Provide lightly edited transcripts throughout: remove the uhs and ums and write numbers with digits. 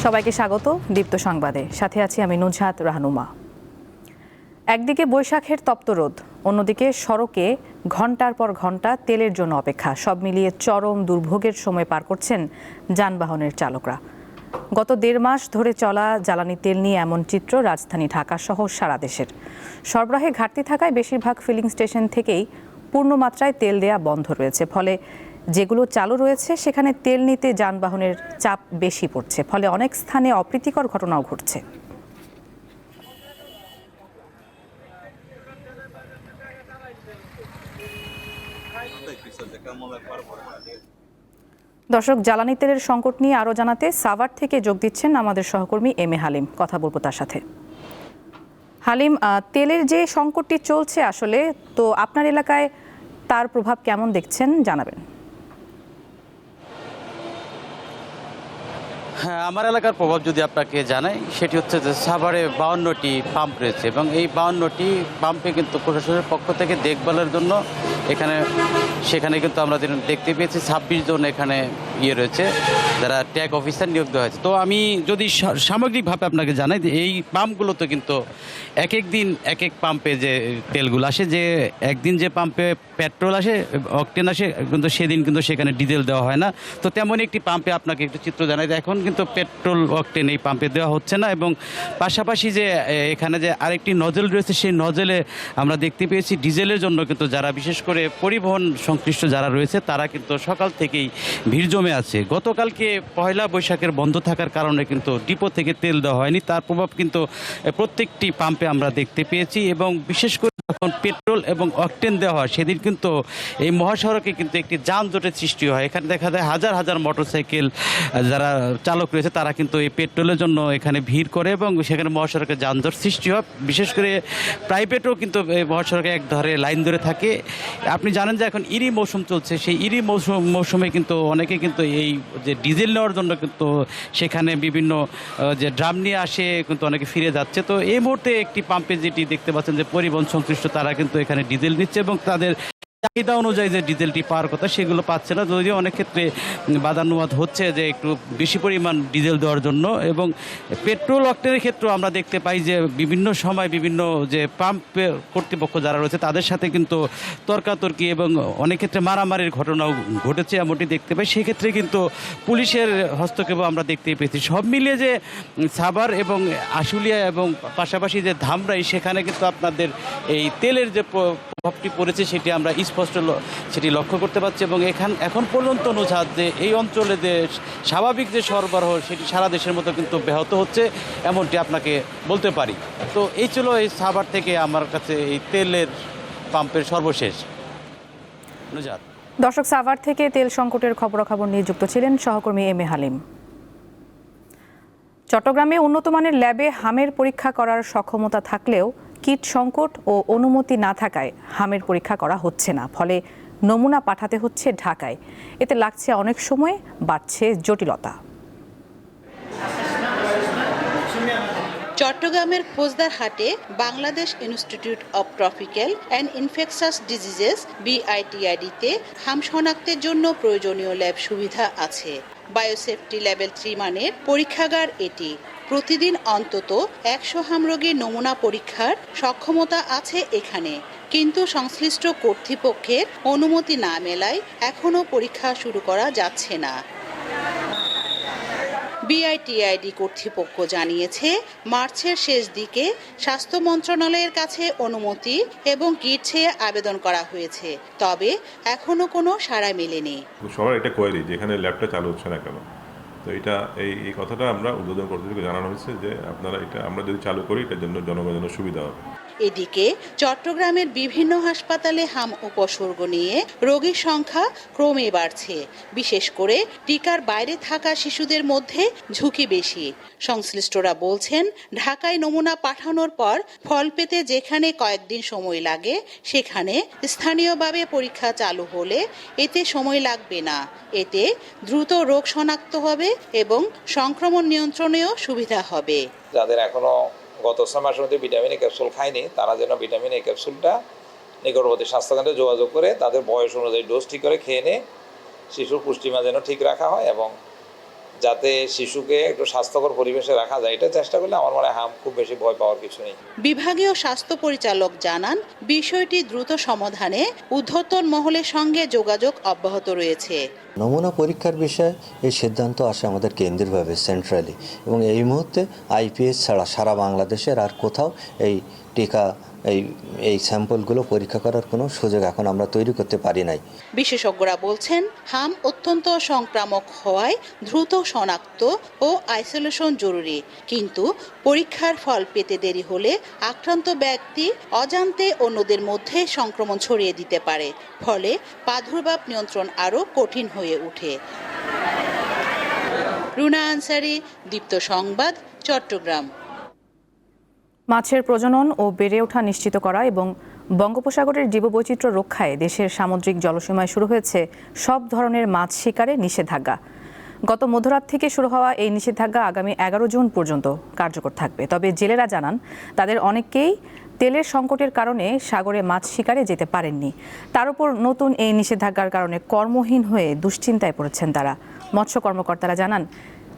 সবাইকে স্বাগত দীপ্ত সংবাদে, সাথে আছি আমি নুজহাত রাহনুমা। একদিকে বৈশাখের তপ্ত রোদ, অন্যদিকে সড়কে ঘন্টার পর ঘন্টা তেলের জন্য অপেক্ষা। সব মিলিয়ে চরম দুর্ভোগের সময় পার করছেন যানবাহনের চালকরা। গত 1.5 মাস ধরে চলা জ্বালানি তেল নিয়ে এমন চিত্র রাজধানী ঢাকা সহ সারা দেশের। সরবরাহে ঘাটতি থাকায় বেশিরভাগ ফিলিং স্টেশন থেকেই পূর্ণমাত্রায় তেল দেয়া বন্ধ রয়েছে। ফলে যেগুলো চালু রয়েছে সেখানে তেল নিতে যানবাহনের চাপ বেশি পড়ছে। ফলে অনেক স্থানে অপ্রীতিকর ঘটনাও ঘটছে। দর্শক, জ্বালানি তেলের সংকট নিয়ে আরও জানাতে সাভার থেকে যোগ দিচ্ছেন আমাদের সহকর্মী এম এ হালিম। কথা বলবো তার সাথে। হালিম, তেলের যে সংকটটি চলছে আসলে, তো আপনার এলাকায় তার প্রভাব কেমন দেখছেন জানাবেন। হ্যাঁ, আমার এলাকার প্রভাব যদি আপনাকে জানাই, সেটি হচ্ছে যে সাভারে 52টি পাম্প রয়েছে এবং এই 52টি পাম্পে কিন্তু প্রশাসনের পক্ষ থেকে দেখভালের জন্য সেখানে কিন্তু আমরা দেখতে পেয়েছি 26 জন এখানে রয়েছে যারা ট্যাগ অফিসার নিয়োগ দেওয়া হয়েছে। তো আমি যদি সামগ্রিকভাবে আপনাকে জানাই যে এই পাম্পগুলোতে কিন্তু এক এক দিন এক এক পাম্পে যে তেলগুলো আসে, যে একদিন যে পাম্পে পেট্রোল আসে, অকটেন আসে, কিন্তু সেদিন কিন্তু সেখানে ডিজেল দেওয়া হয় না। তো তেমন একটি পাম্পে আপনাকে একটু চিত্র জানাই, এখন কিন্তু পেট্রোল অকটেন এই পাম্পে দেওয়া হচ্ছে না এবং পাশাপাশি যে এখানে যে আরেকটি নজল রয়েছে, সেই নজলে আমরা দেখতে পেয়েছি ডিজেলের জন্য কিন্তু যারা বিশেষ করে পরিবহন সংশ্লিষ্ট যারা রয়েছে তারা কিন্তু সকাল থেকেই ভিড় জমে আছে। গতকালকে পয়লা বৈশাখের বন্ধ থাকার কারণে কিন্তু ডিপো থেকে তেল দেওয়া হয়নি, তার প্রভাব কিন্তু প্রত্যেকটি পাম্পে আমরা দেখতে পেয়েছি এবং বিশেষ করে যখন পেট্রোল এবং অকটেন দেওয়া হয় সেদিন কিন্তু এই মহাসড়কে কিন্তু একটি যানজটের সৃষ্টি হয়। এখানে দেখা যায় হাজার হাজার মোটরসাইকেল যারা চালক রয়েছে তারা কিন্তু এই পেট্রোলের জন্য এখানে ভিড় করে এবং সেখানে মহাসড়কে যানজট সৃষ্টি হয়। বিশেষ করে প্রাইভেটও কিন্তু এই মহাসড়কে এক ধরে লাইন ধরে থাকে। আপনি জানেন যে এখন ইরি মৌসুম চলছে, সেই ইরি মৌসুমে কিন্তু অনেকে কিন্তু এই যে ডিজেল নেওয়ার জন্য কিন্তু সেখানে বিভিন্ন যে ড্রাম নিয়ে আসে কিন্তু অনেকে ফিরে যাচ্ছে। তো এই মুহূর্তে একটি পাম্পে যেটি দেখতে পাচ্ছেন যে পরিবহন সংশ্লিষ্ট তারা কিন্তু এখানে ডিজেল নিচ্ছে এবং তাদের চাহিদা অনুযায়ী যে ডিজেলটি পাওয়ার কথা সেগুলো পাচ্ছে না, যদিও অনেক ক্ষেত্রে বাদানুবাদ হচ্ছে যে একটু বেশি পরিমাণ ডিজেল দেওয়ার জন্য। এবং পেট্রোল অকটেনের ক্ষেত্রেও আমরা দেখতে পাই যে বিভিন্ন সময় বিভিন্ন যে পাম্প কর্তৃপক্ষ যারা রয়েছে তাদের সাথে কিন্তু তর্কাতর্কি এবং অনেক ক্ষেত্রে মারামারির ঘটনাও ঘটেছে, এমনটি দেখতে পাই। সেক্ষেত্রে কিন্তু পুলিশের হস্তক্ষেপও আমরা দেখতে পেয়েছি। সব মিলিয়ে যে সাভার এবং আশুলিয়া এবং পাশাপাশি যে ধামরাই, সেখানে কিন্তু আপনাদের এই তেলের যে প্রভাবটি পড়েছে সেটি আমরা স্পষ্ট সেটি লক্ষ্য করতে পারছি এবং এখন পর্যন্ত নুজহাত যে এই অঞ্চলে যে স্বাভাবিক যে সরবরাহ সেটি সারা দেশের মতো কিন্তু ব্যাহত হচ্ছে, এমনটি আপনাকে বলতে পারি। তো এই ছিল এই সাভার থেকে আমার কাছে এই তেলের পাম্পের সর্বশেষ। নুজহাত। দর্শক, সাভার থেকে তেল সংকটের খবরাখবর নিয়ে যুক্ত ছিলেন সহকর্মী এম এ হালিম। চট্টগ্রামে উন্নত মানের ল্যাবে হামের পরীক্ষা করার সক্ষমতা থাকলেও কিট সংকট ও অনুমতি না থাকায় হামের পরীক্ষা করা হচ্ছে না। ফলে নমুনা পাঠাতে হচ্ছে ঢাকায়। এতে লাগছে অনেক সময়, বাড়ছে জটিলতা। চট্টগ্রামের ফৌজদারহাটে Bangladesh Institute of Tropical and Infectious Diseases BITID-তে হাম শনাক্তের জন্য প্রয়োজনীয় ল্যাব সুবিধা আছে। বায়োসেফটি লেভেল 3 মানের পরীক্ষাগার এটি। প্রতিদিন অন্তত 100 হাম রোগীর নমুনা পরীক্ষার সক্ষমতা আছে এখানে, কিন্তু সংশ্লিষ্ট কর্তৃপক্ষের অনুমতি না মেলায় এখনও পরীক্ষা শুরু করা যাচ্ছে না। BITID কর্তৃপক্ষ জানিয়েছে, মার্চের শেষ দিকে স্বাস্থ্য মন্ত্রণালয়ের কাছে অনুমতি এবং কিট চেয়ে আবেদন করা হয়েছে, তবে এখনো কোনো সাড়া মেলেনি। সবার এটা কোয়ারি যে এখানে ল্যাবটা চালু হচ্ছে না কেন। তো এটা এই কথাটা আমরা উদ্বোধন কর্তৃপক্ষকে জানানো হয়েছে যে আপনারা এটা আমরা যদি চালু করি এটার জন্য জনগণের সুবিধা হবে। এদিকে চট্টগ্রামের বিভিন্ন হাসপাতালে হাম উপসর্গ নিয়ে রোগীর সংখ্যা ক্রমে বাড়ছে। বিশেষ করে টিকার বাইরে থাকা শিশুদের মধ্যে ঝুঁকি বেশি। সংশ্লিষ্টরা বলছেন, ঢাকায় নমুনা পাঠানোর পর ফল পেতে যেখানে কয়েকদিন সময় লাগে, সেখানে স্থানীয়ভাবে পরীক্ষা চালু হলে এতে সময় লাগবে না। এতে দ্রুত রোগ শনাক্ত হবে এবং সংক্রমণ নিয়ন্ত্রণেও সুবিধা হবে। যাদের এখনো গত 6 মাসের মধ্যে ভিটামিন এ ক্যাপসুল খায়নি, তারা যেন ভিটামিন এ ক্যাপসুলটা নিকটবর্তী স্বাস্থ্যকেন্দ্রে যোগাযোগ করে তাদের বয়স অনুযায়ী ডোজ ঠিক করে খেয়ে নিয়ে শিশুর পুষ্টিমান যেন ঠিক রাখা হয় এবং যাতে শিশুকে একটু স্বাস্থ্যকর পরিবেশে রাখা যায়, এটা চেষ্টা করলে আমার মনে হয় হাম খুব বেশি ভয় পাওয়ার কিছু নেই। বিভাগীয় স্বাস্থ্য পরিচালক জানান, বিষয়টি দ্রুত সমাধানে ঊর্ধ্বতন মহলের সঙ্গে যোগাযোগ অব্যাহত রয়েছে। নমুনা পরীক্ষার বিষয়ে এই সিদ্ধান্ত আসে আমাদের কেন্দ্রীয়ভাবে সেন্ট্রালি, এবং এই মুহূর্তে আইপিএস ছাড়া সারা বাংলাদেশের আর কোথাও এই টিকা এই স্যাম্পলগুলো পরীক্ষা করার কোনো সুযোগ এখন আমরা তৈরি করতে পারি নাই। বিশেষজ্ঞরা বলছেন, হাম অত্যন্ত সংক্রামক হওয়ায় দ্রুত শনাক্ত ও আইসোলেশন জরুরি, কিন্তু পরীক্ষার ফল পেতে দেরি হলে আক্রান্ত ব্যক্তি অজান্তে অন্যদের মধ্যে সংক্রমণ ছড়িয়ে দিতে পারে, ফলে প্রাদুর্ভাব নিয়ন্ত্রণ আরও কঠিন হয়ে ওঠে। রুনা আনসারি, দীপ্ত সংবাদ, চট্টগ্রাম। মাছের প্রজনন ও বেড়ে ওঠা নিশ্চিত করা এবং বঙ্গোপসাগরের জীববৈচিত্র্য রক্ষায় দেশের সামুদ্রিক জলসীমায় শুরু হয়েছে সব ধরনের মাছ শিকারে নিষেধাজ্ঞা। গত মধ্যরাত থেকে শুরু হওয়া এই নিষেধাজ্ঞা আগামী 11 জুন পর্যন্ত কার্যকর থাকবে। তবে জেলেরা জানান, তাদের অনেকেই তেলের সংকটের কারণে সাগরে মাছ শিকারে যেতে পারেননি। তার উপর নতুন এই নিষেধাজ্ঞার কারণে কর্মহীন হয়ে দুশ্চিন্তায় পড়েছেন তারা। মৎস্য কর্মকর্তারা জানান,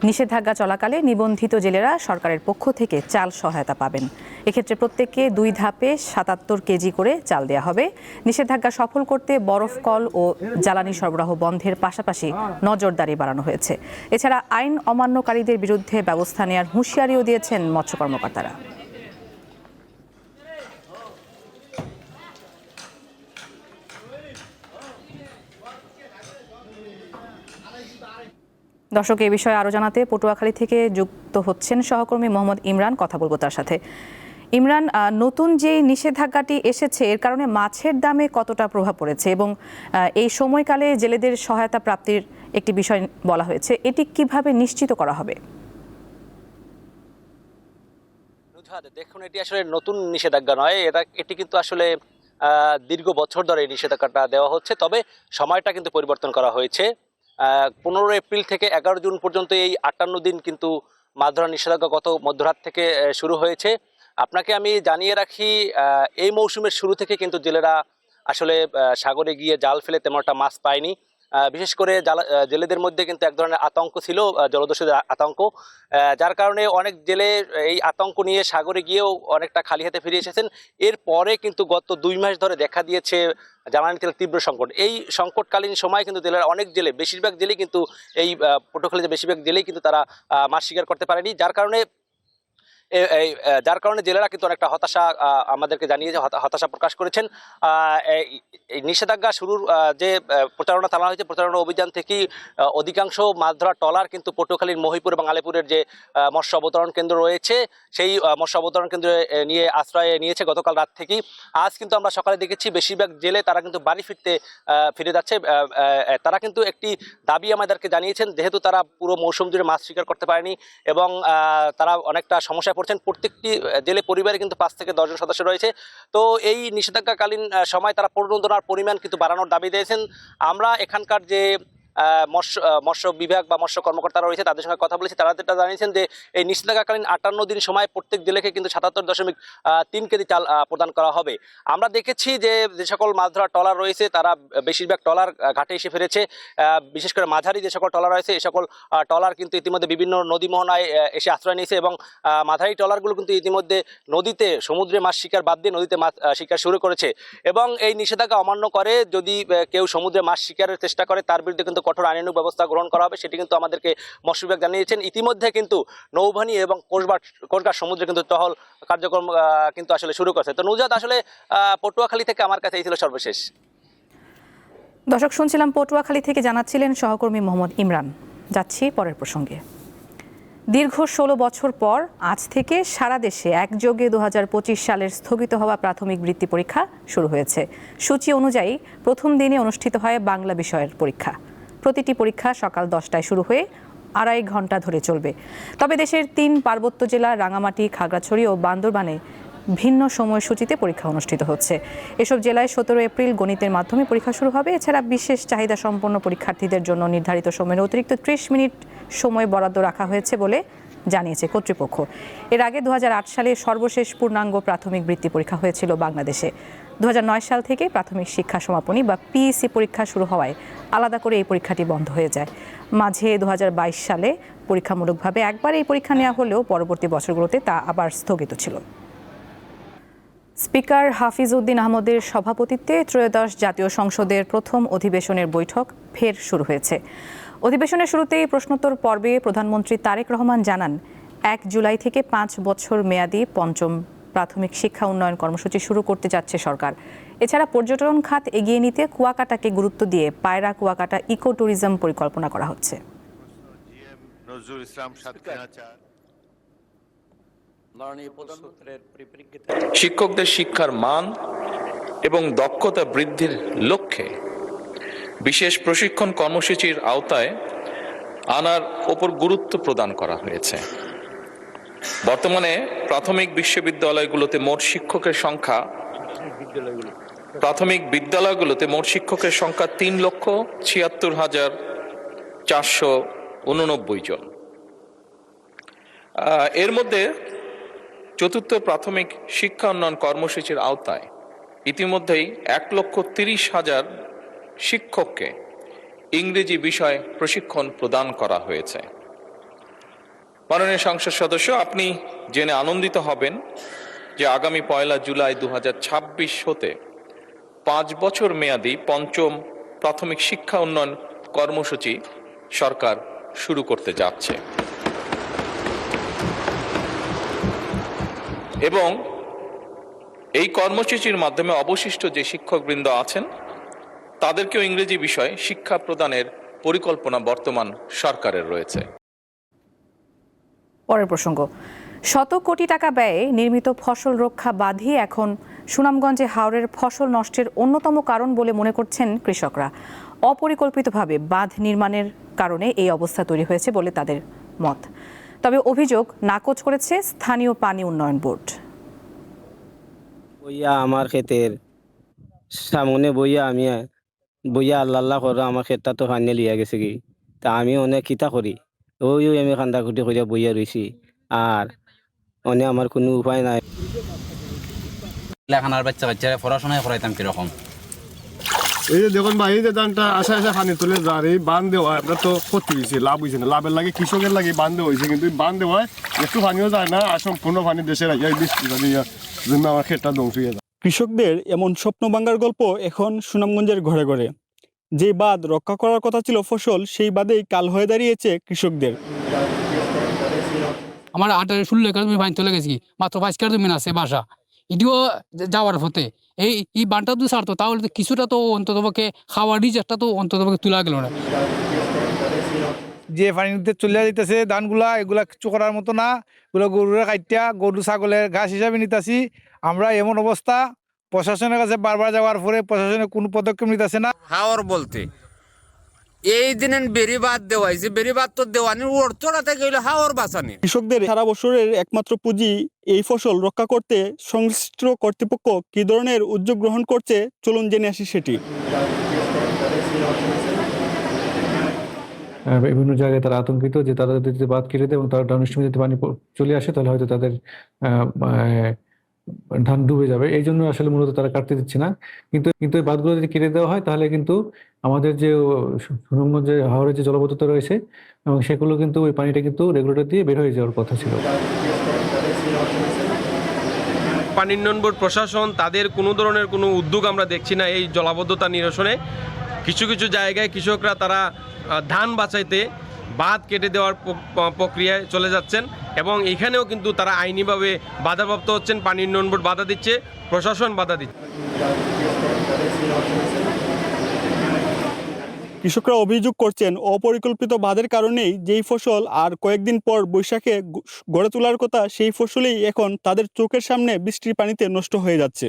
নিষেধাজ্ঞা চলাকালে নিবন্ধিত জেলেরা সরকারের পক্ষ থেকে চাল সহায়তা পাবেন। এক্ষেত্রে প্রত্যেককে 2 ধাপে 77 কেজি করে চাল দেওয়া হবে। নিষেধাজ্ঞা সফল করতে বরফ কল ও জ্বালানি সরবরাহ বন্ধের পাশাপাশি নজরদারি বাড়ানো হয়েছে। এছাড়া আইন অমান্যকারীদের বিরুদ্ধে ব্যবস্থা নেওয়ার হুঁশিয়ারিও দিয়েছেন মৎস্য কর্মকর্তারা। দর্শক, এই বিষয়ে আরও জানাতে পটুয়াখালী থেকে যুক্ত হচ্ছেন সহকর্মী মোহাম্মদ ইমরান। কথা বলবো তার সাথে। ইমরান, নতুন যে নিষেধাজ্ঞাটি এসেছে এর কারণে মাছের দামে কতটা প্রভাব পড়েছে এবং এই সময়কালে জেলেদের সহায়তা প্রাপ্তির একটি বিষয় বলা হয়েছে, এটি কিভাবে নিশ্চিত করা হবে? দেখুন, এটি আসলে নতুন নিষেধাজ্ঞা নয়, এটি কিন্তু আসলে দীর্ঘ বছর ধরে নিষেধাজ্ঞাটা দেওয়া হচ্ছে। তবে সময়টা কিন্তু পরিবর্তন করা হয়েছে। 15 এপ্রিল থেকে 11 জুন পর্যন্ত এই 58 দিন কিন্তু মাছ ধরার নিষেধাজ্ঞা গত মধ্যরাত থেকে শুরু হয়েছে। আপনাকে আমি জানিয়ে রাখি, এই মৌসুমের শুরু থেকে কিন্তু জেলেরা আসলে সাগরে গিয়ে জাল ফেলে তেমন একটা মাছ পায়নি। বিশেষ করে জেলেদের মধ্যে কিন্তু এক ধরনের আতঙ্ক ছিল, জলদস্যুদের আতঙ্ক, যার কারণে অনেক জেলে এই আতঙ্ক নিয়ে সাগরে গিয়েও অনেকটা খালি হাতে ফিরে এসেছেন। এরপরে কিন্তু গত 2 মাস ধরে দেখা দিয়েছে জ্বালানি তেলের তীব্র সংকট। এই সংকটকালীন সময় কিন্তু জেলের অনেক জেলে, বেশিরভাগ জেলেই কিন্তু এই পটুয়াখালীতে বেশিরভাগ জেলেই কিন্তু তারা মাছ শিকার করতে পারেনি, যার কারণে জেলেরা কিন্তু অনেকটা হতাশা আমাদেরকে জানিয়েছে, হতাশা প্রকাশ করেছেন। এই নিষেধাজ্ঞা শুরুর যে প্রচারণা চালানো হয়েছে, প্রচারণা অভিযান থেকেই অধিকাংশ মাছ ধরা ট্রলার কিন্তু পটুয়াখালীর মহিপুর এবং আলেপুরের যে মৎস্য অবতরণ কেন্দ্র রয়েছে সেই মৎস্য অবতরণ কেন্দ্রে নিয়ে আশ্রয় নিয়েছে গতকাল রাত থেকেই। আজ কিন্তু আমরা সকালে দেখেছি বেশিরভাগ জেলে তারা কিন্তু বাড়ি ফিরে যাচ্ছে। তারা কিন্তু একটি দাবি আমাদেরকে জানিয়েছেন, যেহেতু তারা পুরো মৌসুম জুড়ে মাছ শিকার করতে পারেনি এবং তারা অনেকটা সমস্যায় পড়ছেন। প্রত্যেকটি জেলে পরিবারে কিন্তু 5 থেকে 10 জন সদস্য রয়েছে। তো এই নিষেধাজ্ঞাকালীন সময় তারা প্রণোদনার পরিমাণ কিন্তু বাড়ানোর দাবি দিয়েছেন। আমরা এখানকার যে মৎস্য বিভাগ বা মৎস্য কর্মকর্তারা রয়েছে তাদের সঙ্গে কথা বলেছি, তারা যেটা জানিয়েছেন যে এই নিষেধাজ্ঞাকালীন 58 দিন সময় প্রত্যেক জেলেকে কিন্তু 77.3 কেজি চাল প্রদান করা হবে। আমরা দেখেছি যে সকল মাছ ধরা ট্রলার রয়েছে তারা বেশিরভাগ ট্রলার ঘাটে এসে ফিরেছে। বিশেষ করে মাঝারি যে সকল ট্রলার রয়েছে এই সকল ট্রলার কিন্তু ইতিমধ্যে বিভিন্ন নদী মোহনায় এসে আশ্রয় নিয়েছে এবং মাঝারি ট্রলারগুলো কিন্তু ইতিমধ্যে নদীতে, সমুদ্রে মাছ শিকার বাদ দিয়ে নদীতে মাছ শিকার শুরু করেছে। এবং এই নিষেধাজ্ঞা অমান্য করে যদি কেউ সমুদ্রে মাছ শিকারের চেষ্টা করে তার বিরুদ্ধে কিন্তু কঠোর আইনানুগ ব্যবস্থা গ্রহণ করা হবে, সেটি কিন্তু আমাদেরকে মৎস্য বিভাগ জানিয়েছেন। ইতিমধ্যে কিন্তু নৌবাহিনী এবং কোস্টগার্ড সমুদ্রে কিন্তু টহল কার্যক্রম কিন্তু আসলে শুরু করছে। তো নুজাত, আসলে পটুয়াখালী থেকে আমার কাছে এই ছিল সর্বশেষ। দর্শক, শুনছিলাম পটুয়াখালী থেকে জানাচ্ছিলেন সহকর্মী মোহাম্মদ ইমরান। যাচ্ছি পরের প্রসঙ্গে। দীর্ঘ 16 বছর পর আজ থেকে সারা দেশে একযোগে 2025 সালের স্থগিত হওয়া প্রাথমিক বৃত্তি পরীক্ষা শুরু হয়েছে। সূচি অনুযায়ী প্রথম দিনে অনুষ্ঠিত হয় বাংলা বিষয়ের পরীক্ষা। প্রতিটি পরীক্ষা সকাল 10টায় শুরু হয়ে 2.5 ঘন্টা ধরে চলবে। তবে দেশের 3 পার্বত্য জেলা রাঙামাটি, খাগড়াছড়ি ও বান্দরবানে ভিন্ন সময়সূচিতে পরীক্ষা অনুষ্ঠিত হচ্ছে। এসব জেলায় 17 এপ্রিল গণিতের মাধ্যমে পরীক্ষা শুরু হবে। এছাড়া বিশেষ চাহিদা সম্পন্ন পরীক্ষার্থীদের জন্য নির্ধারিত সময়ের অতিরিক্ত 30 মিনিট সময় বরাদ্দ রাখা হয়েছে বলে জানিয়েছে কর্তৃপক্ষ। এর আগে 2008 সালে সর্বশেষ পূর্ণাঙ্গ প্রাথমিক বৃত্তি পরীক্ষা হয়েছিল বাংলাদেশে। 2009 সাল থেকে প্রাথমিক শিক্ষা সমাপনী বা পিইসি পরীক্ষা শুরু হওয়ায় আলাদা করে এই পরীক্ষাটি বন্ধ হয়ে যায়। মাঝে 2022 সালে পরীক্ষামূলকভাবে একবার এই পরীক্ষা নেওয়া হলেও পরবর্তী বছরগুলোতে তা আবার স্থগিত ছিল। স্পিকার হাফিজ উদ্দিন আহমদের সভাপতিত্বে ত্রয়োদশ জাতীয় সংসদের প্রথম অধিবেশনের বৈঠক ফের শুরু হয়েছে। অধিবেশনের শুরুতেই প্রশ্নোত্তর পর্বে প্রধানমন্ত্রী তারেক রহমান জানান, 1 জুলাই থেকে 5 বছর মেয়াদী পঞ্চম প্রাথমিক শিক্ষা উন্নয়ন কর্মসূচি শুরু করতে যাচ্ছে সরকার। এছাড়া পর্যটন খাত এগিয়ে নিতে কুয়াকাটাকে গুরুত্ব দিয়ে পায়রা কুয়াকাটা ইকো ট্যুরিজম পরিকল্পনা করা হচ্ছে। শিক্ষকদের শিক্ষার মান এবং দক্ষতা বৃদ্ধির লক্ষ্যে বিশেষ প্রশিক্ষণ কর্মসূচির আওতায় আনার ওপর গুরুত্ব প্রদান করা হয়েছে। বর্তমানে প্রাথমিক বিদ্যালয়গুলোতে মোট শিক্ষকের সংখ্যা 3,76,489 জন। এর মধ্যে চতুর্থ প্রাথমিক শিক্ষা উন্নয়ন কর্মসূচির আওতায় ইতিমধ্যেই 1,30,000 শিক্ষককে ইংরেজি বিষয়ে প্রশিক্ষণ প্রদান করা হয়েছে। মাননীয় সংসদ সদস্য, আপনি জেনে আনন্দিত হবেন যে আগামী 1 জুলাই 2026 হতে 5 বছর মেয়াদী পঞ্চম প্রাথমিক শিক্ষা উন্নয়ন কর্মসূচি সরকার শুরু করতে যাচ্ছে এবং এই কর্মসূচির মাধ্যমে অবশিষ্ট যে শিক্ষকবৃন্দ আছেন তাদেরকেও ইংরেজি বিষয়ে শিক্ষা প্রদানের পরিকল্পনা বর্তমান সরকারের রয়েছে। পরের প্রসঙ্গ, শত কোটি টাকা ব্যয়ে নির্মিত ফসল রক্ষা বাঁধই এখন সুনামগঞ্জে হাওরের ফসল নষ্টের অন্যতম কারণ বলে মনে করছেন কৃষকরা। অপরিকল্পিতভাবে বাঁধ নির্মাণের কারণে এই অবস্থা তৈরি হয়েছে বলে তাদের মত। তবে অভিযোগ নাকচ করেছে স্থানীয় পানি উন্নয়ন বোর্ড। বইয়া আমার ক্ষেতের সামনে বইয়া আল্লাহ করে আমার ক্ষেতটা তো ফাইনাল লিয়া গেছে কি, তা আমি অনেক কিতা করি, ওই আমি কান্দা খুঁটি করিয়া বইয়া রয়েছি, আর অনেক আমার কোনো উপায় নাই। লেখানার বাচ্চা কাচ্চারা পড়াশোনায় করাইতাম কিরকম। এই যে দেখুন ভাই, এই যে ধানটা আশা পানি তুলে যার এই বান দেওয়া আপনার তো ক্ষতি হয়েছে, লাভ হয়েছে না। লাভের লাগে কৃষকের লাগে বান দেওয়া হয়েছে, কিন্তু বান দেওয়ায় একটু পানিও যায় না, আর সম্পূর্ণ পানি দেশের বৃষ্টি জন্য আমার ক্ষেতটা ধ্বংস হয়ে যায়। কৃষকদের এমন স্বপ্ন ভাঙ্গার গল্প এখন সুনামগঞ্জের ঘরে ঘরে। যে বাঁধ রক্ষা করার কথা ছিল ফসল, সেই বাঁধেই কাল হয়ে দাঁড়িয়েছে কৃষকদের। আমার 18-16 একর জমি পানি চলে গেছি, মাত্র 5 একর জমি আছে বাসা, এটিও যাওয়ার পথে। এই বানটা যদি ছাড়তো তাহলে তো কিছুটা তো অন্ততপক্ষে খাওয়ার রিজার্ভটা তো অন্ততপক্ষে তোলা গেল না। যে পানিতে চলে যেতেছে ধানগুলা, এগুলা কিছু করার মতো না, এগুলো গরুরা কাটিয়া গরু ছাগলের ঘাস হিসাবে নিতেছি আমরা। এমন অবস্থা, প্রশাসনের কাছে বারবার যাওয়ার পরে প্রশাসনের কোনো পদক্ষেপ নিতেছে না। হাওর বলতে এই দিনের বেরিবাদ দেওয়াইছে, বেরিবাদ তো দেওয়ানি অর্থটা গেল হাওর বাঁচানি। কৃষকদের সারা বছরের একমাত্র পুঁজি এই ফসল রক্ষা করতে সংশ্লিষ্ট কর্তৃপক্ষ কি ধরনের উদ্যোগ গ্রহণ করছে, চলুন জেনে আসি সেটি। বিভিন্ন জায়গায় তারা আতঙ্কিত যে তারা যদি বাঁধ কেটে দেয় এবং তারা ডাউনস্ট্রিমে যদি পানি চলে আসে তাহলে হয়তো তাদের ধান ডুবে যাবে। এই জন্য আসলে মূলত তারা কাটতে দিচ্ছে না। কিন্তু এই বাঁধগুলো যদি কেটে দেওয়া হয় তাহলে কিন্তু আমাদের যে সুনামগঞ্জে হাওরের যে জলবদ্ধতা রয়েছে এবং সেগুলো কিন্তু ওই পানিটা কিন্তু রেগুলেটর দিয়ে বের হয়ে যাওয়ার কথা ছিল। পানি উন্নয়ন বোর্ড প্রশাসন তাদের কোনো ধরনের কোনো উদ্যোগ আমরা দেখছি না এই জলাবদ্ধতা নিরসনে। কিছু কিছু জায়গায় কৃষকরা তারা ধান বাঁচাইতে বাঁধ কেটে দেওয়ার প্রক্রিয়ায় চলে যাচ্ছেন এবং এখানেও কিন্তু তারা আইনিভাবে বাধাপ্রাপ্ত হচ্ছেন। পানি উন্নয়ন বোর্ড বাধা দিচ্ছে, প্রশাসন বাধা দিচ্ছে। কৃষকরা অভিযোগ করছেন অপরিকল্পিত বাঁধের কারণেই যেই ফসল আর কয়েকদিন পর বৈশাখে গড়ে তোলার কথা, সেই ফসলেই এখন তাদের চোখের সামনে বৃষ্টির পানিতে নষ্ট হয়ে যাচ্ছে।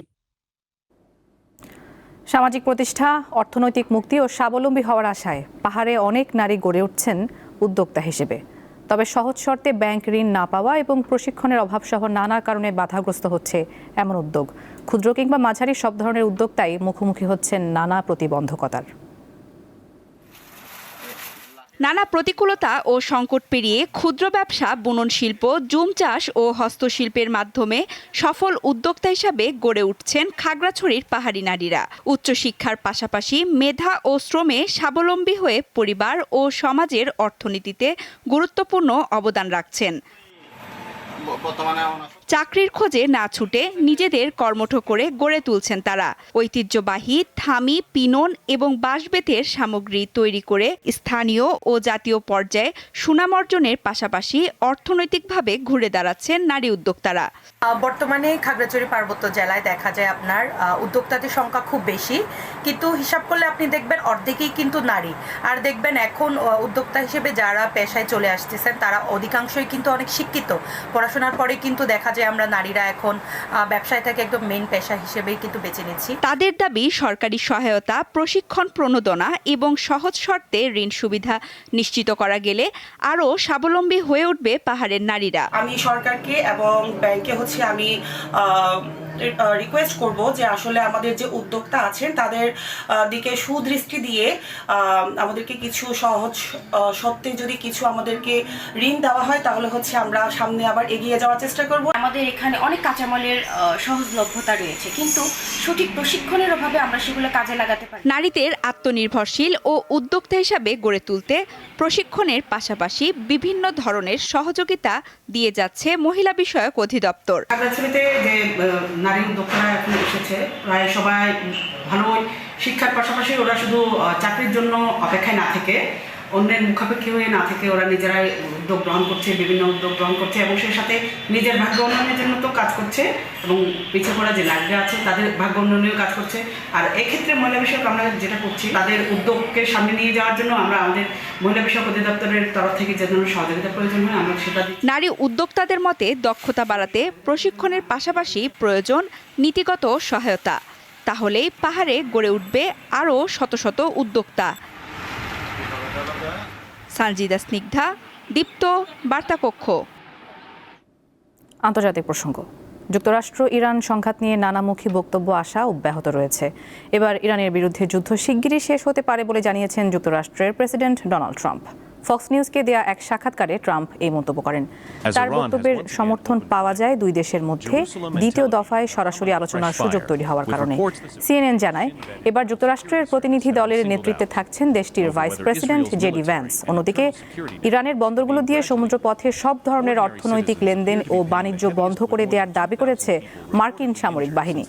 সামাজিক প্রতিষ্ঠা, অর্থনৈতিক মুক্তি ও স্বাবলম্বী হওয়ার আশায় পাহাড়ে অনেক নারী গড়ে উঠছেন উদ্যোক্তা হিসেবে। তবে সহজ শর্তে ব্যাংক ঋণ না পাওয়া এবং প্রশিক্ষণের অভাবসহ নানা কারণে বাধাগ্রস্ত হচ্ছে এমন উদ্যোগ। ক্ষুদ্র কিংবা মাঝারি সব ধরনের উদ্যোক্তাই মুখোমুখি হচ্ছেন নানা প্রতিবন্ধকতার। নানা প্রতিকূলতা ও সংকট পেরিয়ে ক্ষুদ্র ব্যবসা, বুনন শিল্প, জুম চাষ ও হস্তশিল্পের মাধ্যমে সফল উদ্যোক্তা হিসাবে গড়ে উঠছেন খাগড়াছড়ির পাহাড়ি নারীরা। উচ্চশিক্ষার পাশাপাশি মেধা ও শ্রমে স্বাবলম্বী হয়ে পরিবার ও সমাজের অর্থনীতিতে গুরুত্বপূর্ণ অবদান রাখছেন। চাকরির খোঁজে না ছুটে নিজেদের কর্মঠ করে গড়ে তুলছেন তারা। ঐতিহ্যবাহী থামি, পিনন এবং বাঁশ-বেতের সামগ্রী তৈরি করে স্থানীয় ও জাতীয় পর্যায়ে সুনাম অর্জনের পাশাপাশি অর্থনৈতিকভাবে ঘুরে দাঁড়াচ্ছেন নারী উদ্যোক্তারা। বর্তমানে খাগড়াছড়ি পার্বত্য জেলায় দেখা যায় আপনার উদ্যোক্তাদের সংখ্যা খুব বেশি, কিন্তু হিসাব করলে আপনি দেখবেন অর্ধেকই কিন্তু নারী। আর দেখবেন এখন উদ্যোক্তা হিসেবে যারা পেশায় চলে আসতেছেন তারা অধিকাংশই কিন্তু অনেক শিক্ষিত। পড়াশোনার পরে কিন্তু দেখা যায় আমরা নারীরা এখন ব্যবসায়টাকে একদম মেইন পেশা হিসেবেই কিন্তু বেছে নিচ্ছি। তাদের দাবি সরকারি সহায়তা, প্রশিক্ষণ প্রণোদনা এবং সহজ শর্তে ঋণ সুবিধা নিশ্চিত করা গেলে আরও স্বাবলম্বী হয়ে উঠবে পাহাড়ের নারীরা। আমি সরকারকে এবং ব্যাংকে আমি রিকোয়েস্ট করব যে আসলে আমাদের যে উদ্যোক্তা আছেন তাদের দিকে সুদৃষ্টি দিয়ে আমাদেরকে কিছু সহজ শর্তে যদি কিছু আমাদেরকে ঋণ দেওয়া হয় তাহলে আমরা সামনে আবার এগিয়ে যাওয়ার চেষ্টা করব। আমাদের এখানে অনেক কাঁচামালের সহজলভ্যতা রয়েছে, কিন্তু সঠিক প্রশিক্ষণের অভাবে আমরা সেগুলো কাজে লাগাতে পারি। নারীদের আত্মনির্ভরশীল ও উদ্যোক্তা হিসাবে গড়ে তুলতে প্রশিক্ষণের পাশাপাশি বিভিন্ন ধরনের সহযোগিতা দিয়ে যাচ্ছে মহিলা বিষয়ক অধিদপ্তর। খাগড়াছড়িতে যে নারী উদ্যোক্তারা এখন এসেছে প্রায় সবাই ভালো শিক্ষার পাশাপাশি ওরা শুধু চাকরির জন্য অপেক্ষায় না থেকে, অন্যের মুখাপেক্ষী হয়ে না থেকে ওরা নিজেরাই উদ্যোগ গ্রহণ করছে, বিভিন্ন উদ্যোগ গ্রহণ করছে এবং সেই সাথে নিজের ভাগ্য উন্নয়নের জন্য তো কাজ করছে এবং পিছিয়ে পড়া যে নারীরা আছে তাদের ভাগ্য উন্নয়নেও কাজ করছে। আর এক্ষেত্রে মহিলা বিষয়ক আমরা যেটা করছি, তাদের উদ্যোগকে সামনে নিয়ে যাওয়ার জন্য আমরা আমাদের মহিলা বিষয়ক অধিদপ্তরের তরফ থেকে যে ধরনের সহযোগিতার প্রয়োজন হয় আমরা সেটা দিচ্ছি। নারী উদ্যোক্তাদের মতে দক্ষতা বাড়াতে প্রশিক্ষণের পাশাপাশি প্রয়োজন নীতিগত সহায়তা। তাহলেই পাহাড়ে গড়ে উঠবে আরও শত শত উদ্যোক্তা। সানজিদা স্নিগ্ধা, দীপ্ত, বার্তাকক্ষ। আন্তর্জাতিক প্রসঙ্গ। যুক্তরাষ্ট্র ইরান সংঘাত নিয়ে নানামুখী বক্তব্য আসা অব্যাহত রয়েছে। এবার ইরানের বিরুদ্ধে যুদ্ধ শিগগিরই শেষ হতে পারে বলে জানিয়েছেন যুক্তরাষ্ট্রের প্রেসিডেন্ট ডোনাল্ড ট্রাম্প। ফক্স নিউজকে দেয়া এক সাক্ষাৎকারে ট্রাম্প এই মন্তব্য করেন। তার বক্তব্যের সমর্থন পাওয়া যায় দুই দেশের মধ্যে দ্বিতীয় দফায় সরাসরি আলোচনার সুযোগ তৈরি হওয়ার কারণে। সিএনএন জানায়, এবার যুক্তরাষ্ট্রের প্রতিনিধি দলের নেতৃত্বে থাকছেন দেশটির ভাইস প্রেসিডেন্ট জেডি ভ্যান্স। অন্যদিকে ইরানের বন্দরগুলো দিয়ে সমুদ্রপথে সব ধরনের অর্থনৈতিক লেনদেন ও বাণিজ্য বন্ধ করে দেওয়ার দাবি করেছে মার্কিন সামরিক বাহিনী।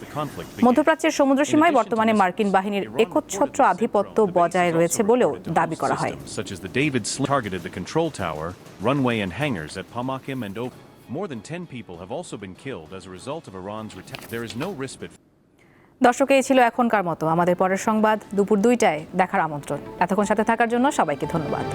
মধ্যপ্রাচ্যের সমুদ্রসীমায় বর্তমানে মার্কিন বাহিনীর একচ্ছত্র আধিপত্য বজায় রয়েছে বলেও দাবি করা হয়। Targeted the control tower, runway and hangars at Pamakim and Op. More than 10 people have also been killed as a result of Iran's retaliation. There is no respite. দর্শক, এই ছিল এখনকার মতো। আমাদের পরের সংবাদ দুপুর 2টায় দেখার আমন্ত্রণ। এতক্ষণ সাথে থাকার জন্য সবাইকে ধন্যবাদ।